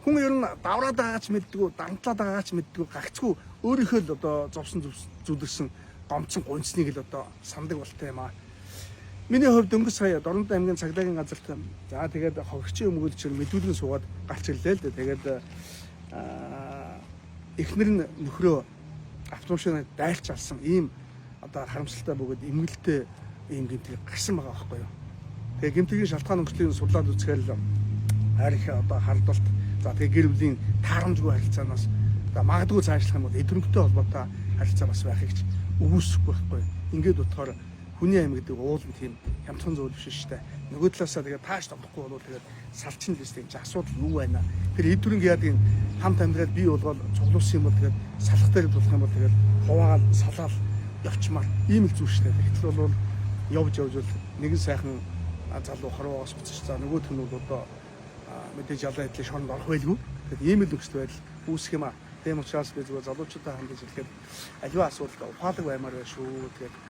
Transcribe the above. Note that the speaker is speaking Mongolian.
Хүн ер нь давраад байгаач мэддэггүй, дантлаад байгаач мэддэггүй, гагцгүй өөрийнхөө л одоо зовсон зүдэрсэн гомцсон гонцныг л одоо сандаг болтой юм аа. Миний хувьд өнгөрсөн сая Дорнод аймгийн цагдаагийн газарт за тэгээд хогчийн өмгөөлч мэдүүлгэн суугаад гарч ирлээ л дээ. Тэгээд эхнэр нь нөхрөө автомашиныг дайлж алсан ийм одоо харамсалтай бөгөөд эмгэлтэй ийм гэмтэг гарсан байгаа байхгүй юу. Тэгээ гэмтгийн шалтгаан өнгөцлийг судлаад үзэхээр л харь их одоо хардвалт за тэгээ гэр бүлийн таарамжгүй харилцаанаас магадгүй цаашлах юм бол эдгэрэнтэй холбоотой харилцаа бас байхыг ч өгөөсөхгүй байхгүй. Ингээд утгаар хүний амь гэдэг уул нь тийм хямдхан зүйл биш шүү дээ. Нөгөө талаасаа тэгээ тааш тоглохгүй бол тэгээд салчин лээс тийм асуудал юу байна. Тэр эдгэрэнг яадаг юм хамт амьдрал бий болгоод цуглуулсан юм бол тэгээд салах дээр болох юм бол тэгээд хуваагаад салаал явчмаар ийм л зүйл шүү дээ. Гэтэл бол явж бол нэгэн сайхан залуу хорвоогоос уцчих. За нөгөөх нь бол одоо мэдээж ялаа хэдлийн шоронд орох байлгүй. Тэгэхээр ийм л нөхцөл байдал үүсэх юм аа. Тийм учраас би зүгээр залуучуудаа хандаж хэлэхэд аливаа асуудалд ухаалаг баймаар байна шүү. Тэгээд